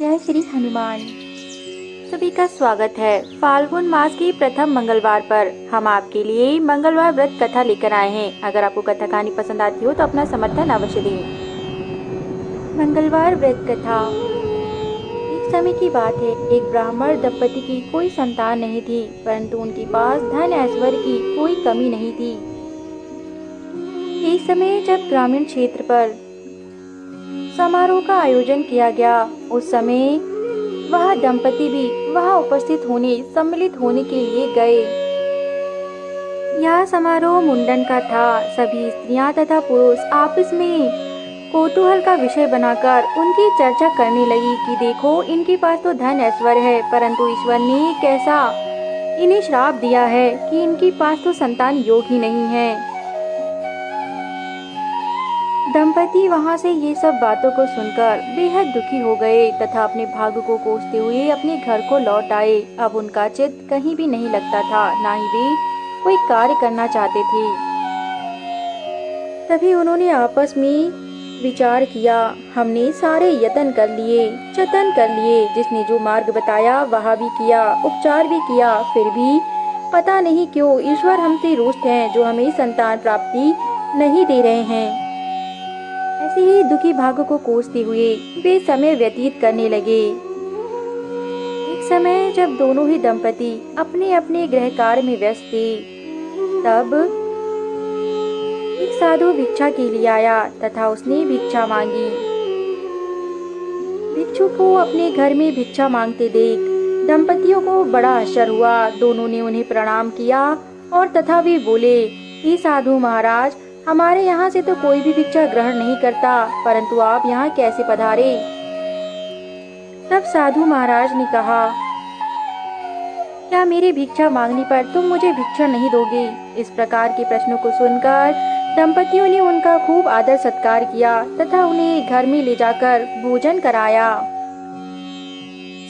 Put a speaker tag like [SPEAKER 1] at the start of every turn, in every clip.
[SPEAKER 1] जय श्री हनुमान। सभी का स्वागत है। फाल्गुन मास की प्रथम मंगलवार पर हम आपके लिए मंगलवार व्रत कथा लेकर आए हैं। अगर आपको कथा कहानी पसंद आती हो तो अपना समर्थन अवश्य दें। मंगलवार व्रत कथा। एक समय की बात है, एक ब्राह्मण दंपति की कोई संतान नहीं थी, परंतु उनके पास धन ऐश्वर्य की कोई कमी नहीं थी। एक समय जब ग्रामीण क्षेत्र पर समारोह का आयोजन किया गया, उस समय वह दंपति भी वहां सम्मिलित होने के लिए गए। यह समारोह मुंडन का था। सभी स्त्रियां तथा पुरुष आपस में कौतूहल का विषय बनाकर उनकी चर्चा करने लगी कि देखो, इनके पास तो धन ऐश्वर्य है, परंतु ईश्वर ने कैसा इन्हें श्राप दिया है कि इनके पास तो संतान योग ही नहीं है। दंपति वहां से ये सब बातों को सुनकर बेहद दुखी हो गए तथा अपने भाग्य को कोसते हुए अपने घर को लौट आए। अब उनका चित्त कहीं भी नहीं लगता था, ना ही वे कोई कार्य करना चाहते थे। तभी उन्होंने आपस में विचार किया, हमने सारे जतन कर लिए, जिसने जो मार्ग बताया वह भी किया, उपचार भी किया, फिर भी पता नहीं क्यों ईश्वर हमसे रुष्ट हैं, जो हमें संतान प्राप्ति नहीं दे रहे हैं। ऐसे ही दुखी भाग्य को कोसते हुए वे समय व्यतीत करने लगे। एक समय जब दोनों ही दंपति अपने अपने गृह कार्य में व्यस्त थे, तब एक साधु भिक्षा के लिए आया तथा उसने भिक्षा मांगी। भिक्षु को अपने घर में भिक्षा मांगते देख दंपतियों को बड़ा आश्चर्य हुआ। दोनों ने उन्हें प्रणाम किया और तथा वे बोले, हे साधु महाराज, हमारे यहाँ से तो कोई भी भिक्षा ग्रहण नहीं करता, परंतु आप यहाँ कैसे पधारे? तब साधु महाराज ने कहा, क्या मेरे भिक्षा मांगने पर तुम मुझे भिक्षा नहीं दोगे? इस प्रकार के प्रश्नों को सुनकर दंपतियों ने उनका खूब आदर सत्कार किया तथा उन्हें घर में ले जाकर भोजन कराया।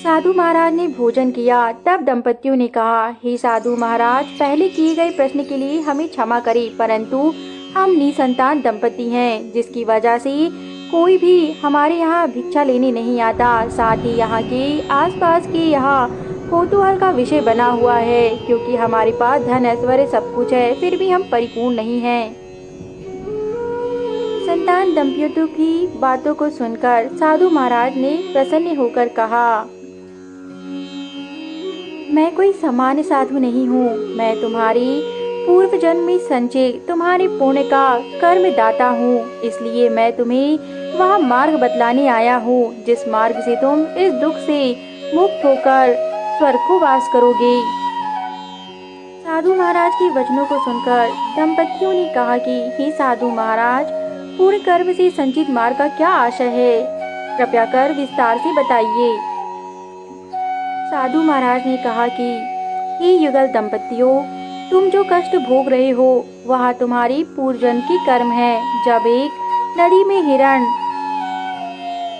[SPEAKER 1] साधु महाराज ने भोजन किया। तब दंपतियों ने कहा, हे साधु महाराज, पहले किए गए प्रश्न के लिए हमें क्षमा करें, परंतु हम निसंतान दंपति हैं, जिसकी वजह से कोई भी हमारे यहाँ भिक्षा लेने नहीं आता। साथ ही यहाँ के आसपास के यहाँ कौतूहल का विषय बना हुआ है, क्योंकि हमारे पास धन ऐश्वर्य सब कुछ है, फिर भी हम परिपूर्ण नहीं हैं। संतान दंपतियों की बातों को सुनकर साधु महाराज ने प्रसन्न होकर कहा, मैं कोई सामान्य साधु नहीं हूँ, मैं तुम्हारी पूर्व जन्म में संचित तुम्हारे पुण्य का कर्म दाता हूँ, इसलिए मैं तुम्हें वह मार्ग बतलाने आया हूँ, जिस मार्ग से तुम इस दुख से मुक्त होकर स्वर्ग को वास करोगे। साधु महाराज के वचनों को सुनकर दंपतियों ने कहा कि हे साधु महाराज, पूर्ण कर्म से संचित मार्ग का क्या आशय है? कृपया कर विस्तार से बताइए। साधु महाराज ने कहा कि हे युगल दंपतियों, तुम जो कष्ट भोग रहे हो वह तुम्हारी पूर्वजन्म की कर्म है। जब एक नदी में हिरण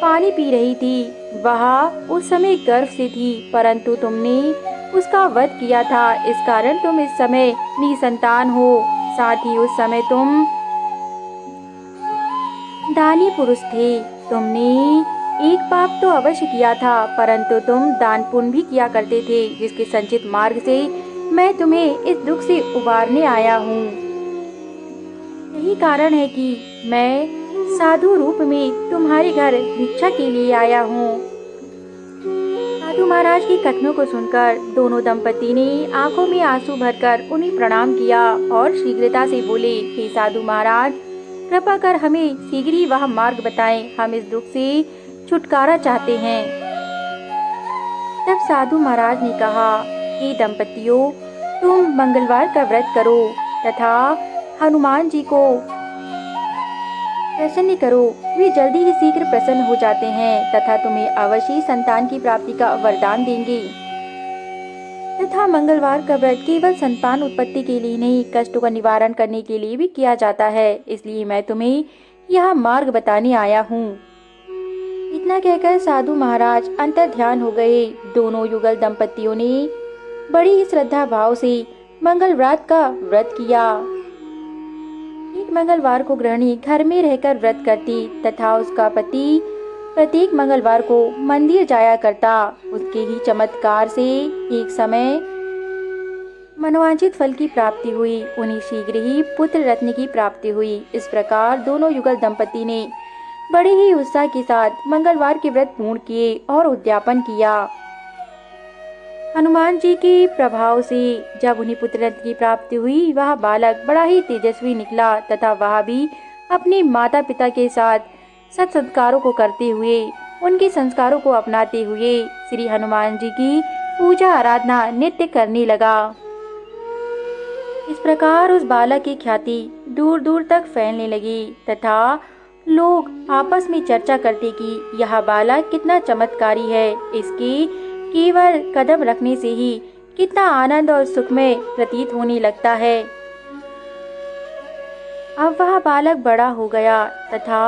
[SPEAKER 1] पानी पी रही थी, वह उस समय गर्भ से थी, परंतु तुमने उसका वध किया था, इस कारण तुम इस समय निसंतान हो। साथ ही उस समय तुम दानी पुरुष थे। तुमने एक पाप तो अवश्य किया था, परंतु तुम दान पुण्य भी किया करते थे, जिसके संचित मार्ग से मैं तुम्हें इस दुख से उबारने आया हूँ। यही कारण है कि मैं साधु रूप में तुम्हारे घर भिक्षा के लिए आया हूँ। साधु महाराज की कथनों को सुनकर दोनों दंपति ने आंखों में आंसू भरकर उन्हें प्रणाम किया और शीघ्रता से बोले, हे साधु महाराज, कृपा कर हमें शीघ्र ही वह मार्ग बताएं, हम इस दुख से छुटकारा चाहते हैं। तब साधु महाराज ने कहा, हे दंपतियों, तुम मंगलवार का व्रत करो तथा हनुमान जी को प्रसन्न करो, वे जल्दी ही शीघ्र प्रसन्न हो जाते हैं तथा तुम्हें अवश्य संतान की प्राप्ति का वरदान देंगे। तथा मंगलवार का व्रत केवल संतान उत्पत्ति के लिए नहीं, कष्टों का निवारण करने के लिए भी किया जाता है, इसलिए मैं तुम्हें यह मार्ग बताने आया हूँ। इतना कहकर साधु महाराज अंतर ध्यान हो गए। दोनों युगल दंपतियों ने बड़ी ही श्रद्धा भाव से मंगलवार का व्रत किया। एक मंगलवार को गृहिणी घर में रहकर व्रत करती तथा उसका पति प्रत्येक मंगलवार को मंदिर जाया करता। उसके ही चमत्कार से एक समय मनोवांछित फल की प्राप्ति हुई। उन्हें शीघ्र ही पुत्र रत्न की प्राप्ति हुई। इस प्रकार दोनों युगल दंपति ने बड़े ही उत्साह के साथ मंगलवार के व्रत पूर्ण किए और उद्यापन किया। हनुमान जी के प्रभाव से जब उन्हें पुत्र रत्न की प्राप्ति हुई, वह बालक बड़ा ही तेजस्वी निकला तथा वह भी अपने माता पिता के साथ सत संस्कारों को करते हुए, उनके संस्कारों को अपनाते हुए श्री हनुमान जी की पूजा आराधना नित्य करने लगा। इस प्रकार उस बालक की ख्याति दूर दूर तक फैलने लगी तथा लोग आपस में चर्चा करते कि यह बालक कितना चमत्कारी है। इसके केवल कदम रखने से ही कितना आनंद और सुखमय प्रतीत होने लगता है। अब वह बालक बड़ा हो गया तथा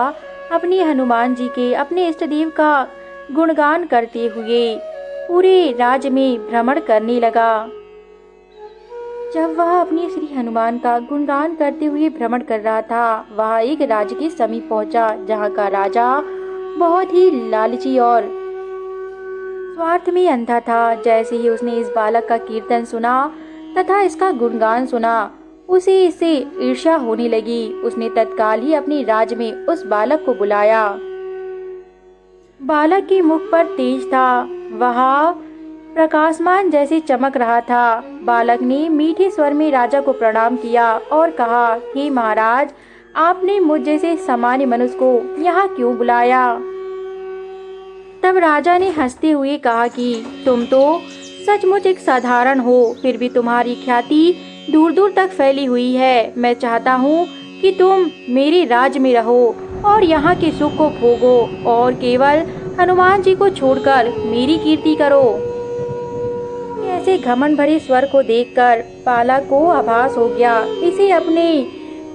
[SPEAKER 1] अपने हनुमान जी के, अपने इष्ट देव का गुणगान करते हुए पूरे राज्य में भ्रमण करने लगा। जब वह अपने श्री हनुमान का गुणगान करते हुए भ्रमण कर रहा था, वह एक राज्य के समीप पहुंचा, जहां का राजा बहुत ही लालची और स्वार्थ में अंधा था। जैसे ही उसने इस बालक का कीर्तन सुना तथा इसका गुणगान सुना, उसे इससे ईर्ष्या होने लगी। उसने तत्काल ही अपने राज्य में उस बालक को बुलाया। बालक के मुख पर तेज था, वह प्रकाशमान जैसे चमक रहा था। बालक ने मीठे स्वर में राजा को प्रणाम किया और कहा, हे महाराज, आपने मुझ जैसे सामान्य मनुष्य को यहाँ क्यों बुलाया? तब राजा ने हंसते हुए कहा कि तुम तो सचमुच एक साधारण हो, फिर भी तुम्हारी ख्याति दूर दूर तक फैली हुई है। मैं चाहता हूँ कि तुम मेरे राज्य में रहो और यहाँ के सुख को भोगो और केवल हनुमान जी को छोड़कर मेरी कीर्ति करो। ऐसे घमंड भरे स्वर को देखकर बालक को आभास हो गया, इसे अपने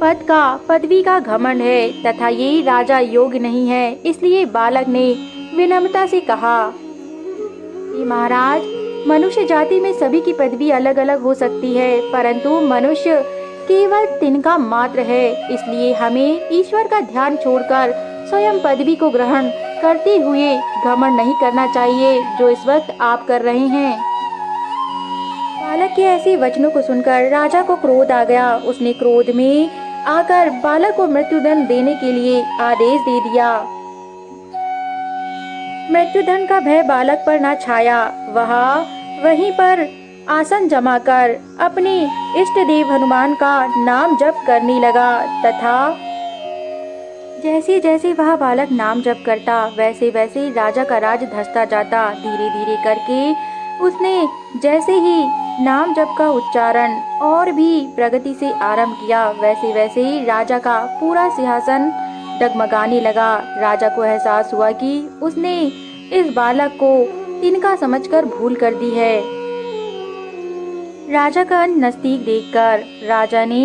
[SPEAKER 1] पदवी का घमंड है तथा ये राजा योग्य नहीं है। इसलिए बालक ने विनम्रता से कहा, महाराज, मनुष्य जाति में सभी की पदवी अलग अलग हो सकती है, परंतु मनुष्य केवल तिनका मात्र है। इसलिए हमें ईश्वर का ध्यान छोड़कर स्वयं पदवी को ग्रहण करते हुए घमंड नहीं करना चाहिए, जो इस वक्त आप कर रहे हैं। बालक के ऐसे वचनों को सुनकर राजा को क्रोध आ गया। उसने क्रोध में आकर बालक को मृत्युदंड देने के लिए आदेश दे दिया। मृत्युदंड का भय बालक पर न छाया। वह वहीं पर आसन जमाकर अपने इष्ट देव हनुमान का नाम जप करने लगा तथा जैसे जैसे वह बालक नाम जप करता, वैसे वैसे राजा का राज धंसता जाता। धीरे धीरे करके उसने जैसे ही नाम जप का उच्चारण और भी प्रगति से आरंभ किया, वैसे वैसे ही राजा का पूरा सिंहासन डगमगाने लगा। राजा को एहसास हुआ कि उसने इस बालक को तिनका समझकर भूल कर दी है। राजा का नजदीक देखकर राजा ने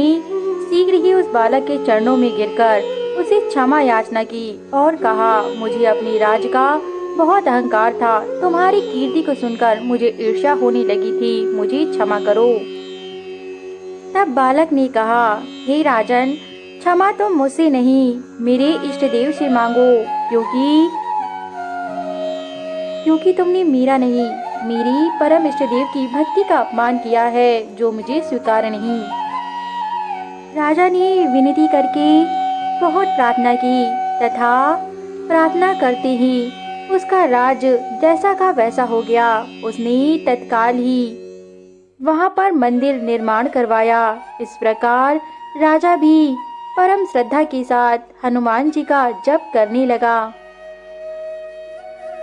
[SPEAKER 1] शीघ्र ही उस बालक के चरणों में गिरकर उसे क्षमा याचना की और कहा, मुझे अपने राज्य का बहुत अहंकार था। तुम्हारी कीर्ति को सुनकर मुझे ईर्ष्या होने लगी थी, मुझे क्षमा करो। तब बालक ने कहा, हे राजन, क्षमा तुम मुझसे नहीं, मेरे इष्ट देव से मांगो, क्योंकि तुमने मेरा नहीं, मेरी परम इष्ट देव की भक्ति का अपमान किया है, जो मुझे स्वीकार नहीं। राजा ने विनती करके बहुत प्रार्थना की तथा प्रार्थना करते ही उसका राज जैसा का वैसा हो गया। उसने तत्काल ही वहां पर मंदिर निर्माण करवाया। इस प्रकार राजा भी परम श्रद्धा के साथ हनुमान जी का जप करने लगा।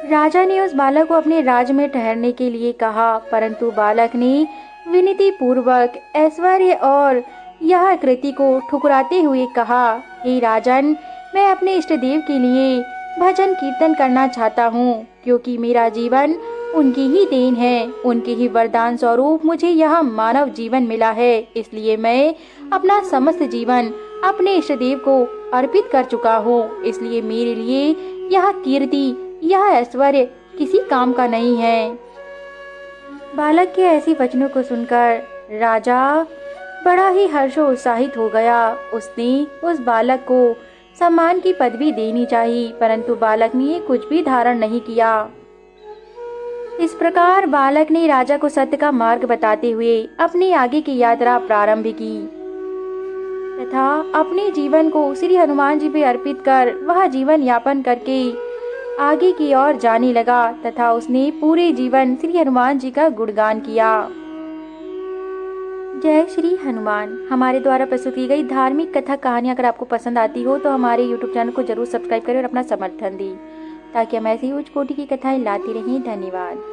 [SPEAKER 1] राजा ने उस बालक को अपने राज्य में ठहरने के लिए कहा, परंतु बालक ने विनती पूर्वक ऐश्वर्य और यह कृति को ठुकराते हुए कहा, हे राजन, मैं अपने इष्ट देव के लिए भजन कीर्तन करना चाहता हूँ, क्योंकि मेरा जीवन उनकी ही देन है। उनके ही वरदान स्वरूप मुझे यह मानव जीवन मिला है। इसलिए मैं अपना समस्त जीवन अपने इष्ट देव को अर्पित कर चुका हूँ। इसलिए मेरे लिए यह कीर्ति, यह ऐश्वर्य किसी काम का नहीं है। बालक के ऐसी वचनों को सुनकर राजा बड़ा ही हर्षोत्साहित हो गया। उसने उस बालक को सम्मान की पदवी देनी चाहिए, परंतु बालक ने कुछ भी धारण नहीं किया। इस प्रकार बालक ने राजा को सत्य का मार्ग बताते हुए अपनी आगे की यात्रा प्रारंभ की तथा अपने जीवन को श्री हनुमान जी पे अर्पित कर वह जीवन यापन करके आगे की ओर जाने लगा तथा उसने पूरे जीवन श्री हनुमान जी का गुणगान किया। जय श्री हनुमान। हमारे द्वारा प्रस्तुत की गई धार्मिक कथा कहानियाँ अगर आपको पसंद आती हो तो हमारे YouTube चैनल को जरूर सब्सक्राइब करें और अपना समर्थन दें ताकि हम ऐसी उच्च कोटि की कथाएं लाते रहें। धन्यवाद।